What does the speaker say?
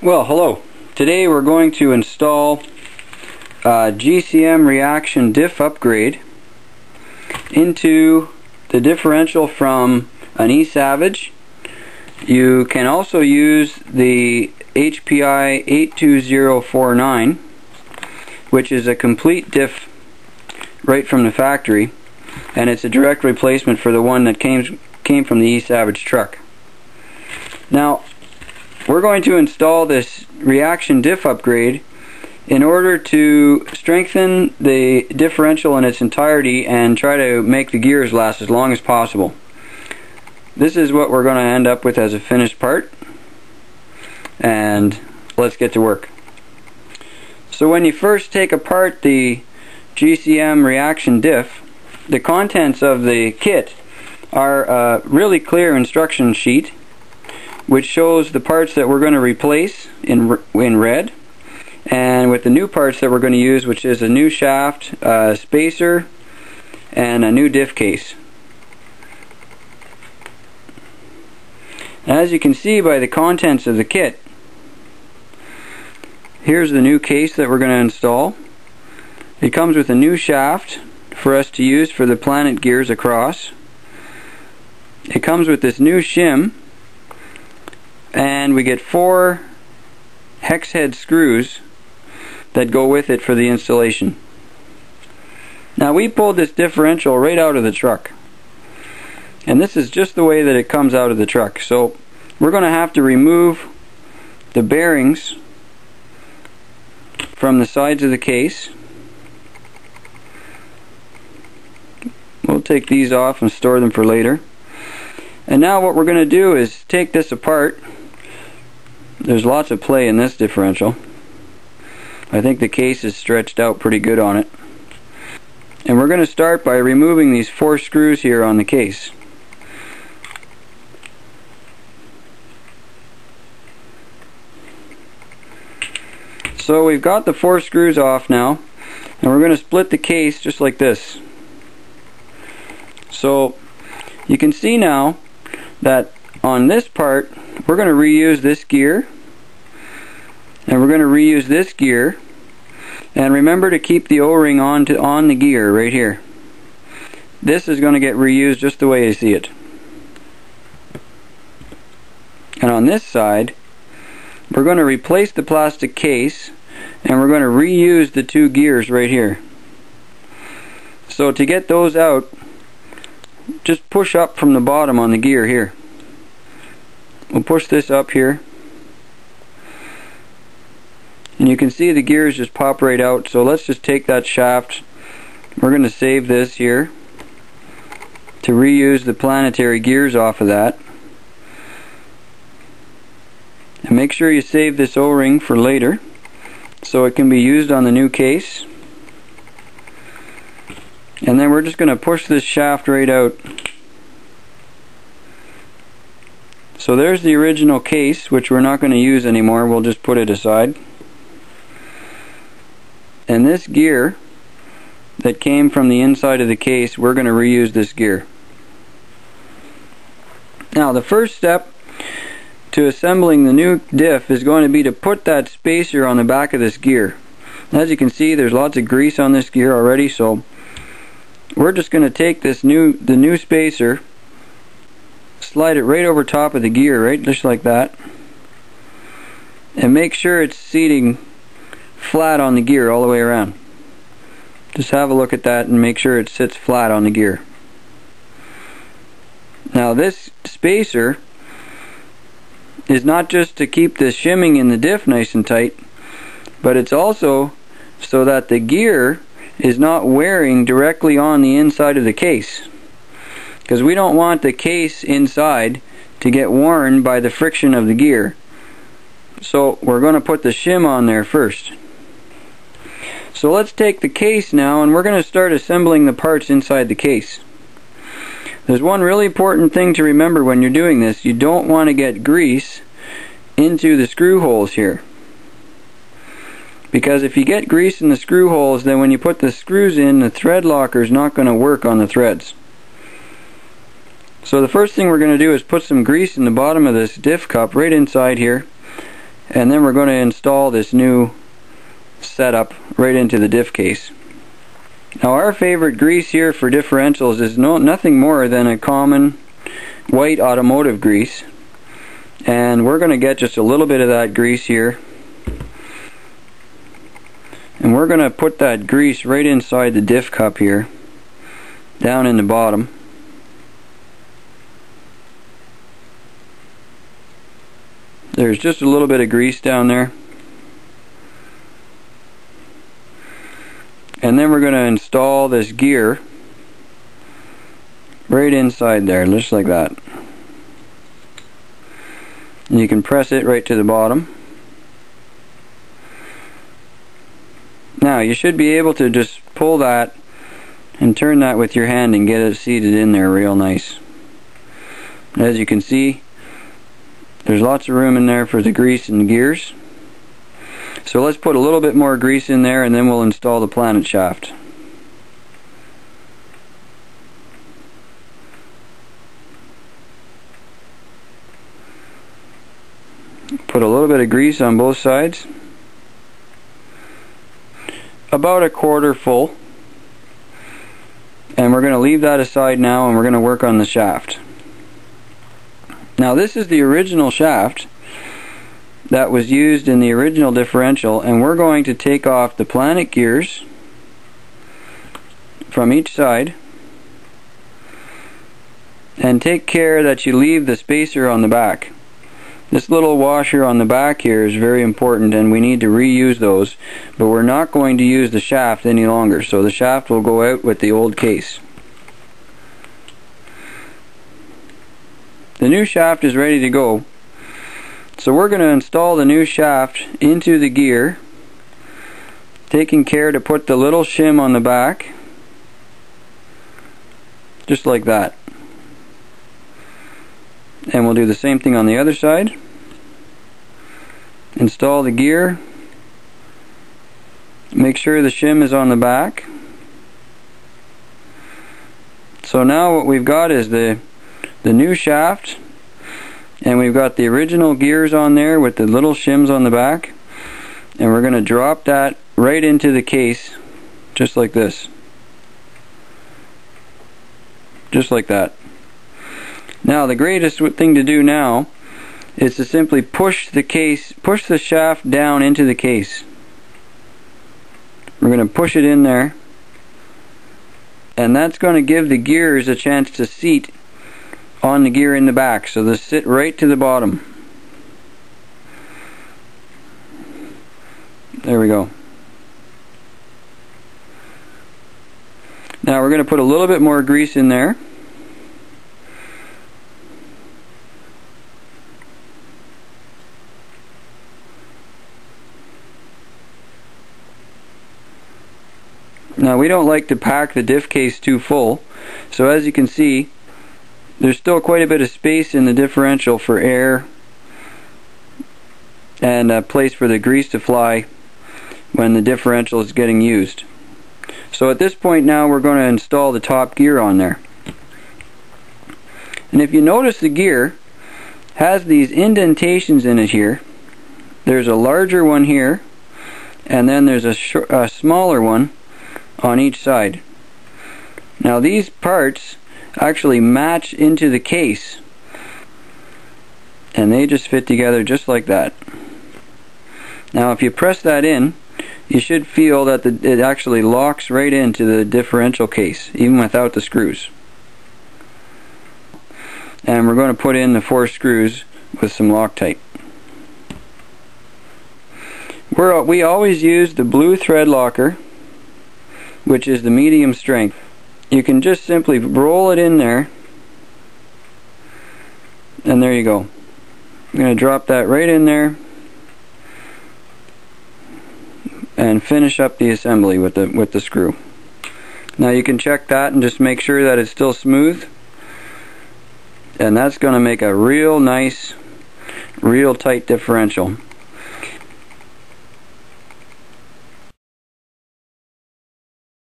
Well, hello. Today we're going to install GCM ReAction Diff upgrade into the differential from an eSavage. You can also use the HPI 82049, which is a complete diff right from the factory, and it's a direct replacement for the one that came from the eSavage truck. Now, we're going to install this ReAction Diff upgrade in order to strengthen the differential in its entirety and try to make the gears last as long as possible. This is what we're going to end up with as a finished part, and let's get to work. So when you first take apart the GCM ReAction Diff, the contents of the kit are a really clear instruction sheet which shows the parts that we're going to replace in red, and with the new parts that we're going to use, which is a new shaft, a spacer, and a new diff case. As you can see by the contents of the kit, here's the new case that we're going to install. It comes with a new shaft for us to use for the planet gears across. It comes with this new shim, and we get 4 hex head screws that go with it for the installation. Now, we pulled this differential right out of the truck, and this is just the way that it comes out of the truck. So we're going to have to remove the bearings from the sides of the case. We'll take these off and store them for later. And now what we're going to do is take this apart. There's lots of play in this differential. I think the case is stretched out pretty good on it. And we're going to start by removing these 4 screws here on the case. So we've got the 4 screws off now, and we're going to split the case just like this. So you can see now that on this part we're going to reuse this gear, and we're going to reuse this gear, and remember to keep the O-ring on the gear right here. This is going to get reused just the way you see it. And on this side we're going to replace the plastic case, and we're going to reuse the 2 gears right here. So to get those out, just push up from the bottom on the gear here. We'll push this up here, and you can see the gears just pop right out. So let's just take that shaft. We're going to save this here to reuse the planetary gears off of that. And make sure you save this O-ring for later so it can be used on the new case. And then we're just going to push this shaft right out. So there's the original case, which we're not going to use anymore. We'll just put it aside. And this gear that came from the inside of the case, we're going to reuse this gear. Now, the first step to assembling the new diff is going to be to put that spacer on the back of this gear. As you can see, there's lots of grease on this gear already, so we're just going to take the new spacer, slide it right over top of the gear, right, just like that, and make sure it's seating flat on the gear all the way around. Just have a look at that and make sure it sits flat on the gear. Now, this spacer is not just to keep the shimming in the diff nice and tight, but it's also so that the gear is not wearing directly on the inside of the case, because we don't want the case inside to get worn by the friction of the gear. So we're going to put the shim on there first. So let's take the case now, and we're going to start assembling the parts inside the case. There's one really important thing to remember when you're doing this. You don't want to get grease into the screw holes here, because if you get grease in the screw holes, then when you put the screws in, the thread locker is not going to work on the threads. So the first thing we're going to do is put some grease in the bottom of this diff cup right inside here, And then we're going to install this new setup right into the diff case. Now our favorite grease here for differentials is nothing more than a common white automotive grease. And we're going to get just a little bit of that grease here. And we're going to put that grease right inside the diff cup here, down in the bottom. There's just a little bit of grease down there. And then we're going to install this gear right inside there, just like that. And you can press it right to the bottom. Now you should be able to just pull that and turn that with your hand and get it seated in there real nice. As you can see, there's lots of room in there for the grease and the gears. So let's put a little bit more grease in there and then we'll install the planet shaft. Put a little bit of grease on both sides. About a quarter full. And we're going to leave that aside now and we're going to work on the shaft. Now this is the original shaft that was used in the original differential, and we're going to take off the planet gears from each side and take care that you leave the spacer on the back. This little washer on the back here is very important and we need to reuse those, but we're not going to use the shaft any longer, so the shaft will go out with the old case. The new shaft is ready to go. So we're going to install the new shaft into the gear, taking care to put the little shim on the back, just like that. And we'll do the same thing on the other side. Install the gear, make sure the shim is on the back. So now what we've got is the new shaft, and we've got the original gears on there with the little shims on the back, and we're going to drop that right into the case just like this, just like that. Now the greatest thing to do now is to simply push the shaft down into the case. We're going to push it in there, and that's going to give the gears a chance to seat on the gear in the back, so they sit right to the bottom. There we go. Now we're going to put a little bit more grease in there. Now we don't like to pack the diff case too full, so as you can see, there's still quite a bit of space in the differential for air and a place for the grease to fly when the differential is getting used. So at this point now we're going to install the top gear on there. And if you notice, the gear has these indentations in it here. There's a larger one here, and then there's a smaller one on each side. Now these parts actually match into the case, and they just fit together just like that. Now if you press that in, you should feel that it actually locks right into the differential case even without the screws. And we're going to put in the 4 screws with some Loctite. We always use the blue thread locker, which is the medium strength. You can just simply roll it in there, and there you go. I'm going to drop that right in there and finish up the assembly with the screw. Now you can check that and just make sure that it's still smooth, and that's going to make a real nice, real tight differential.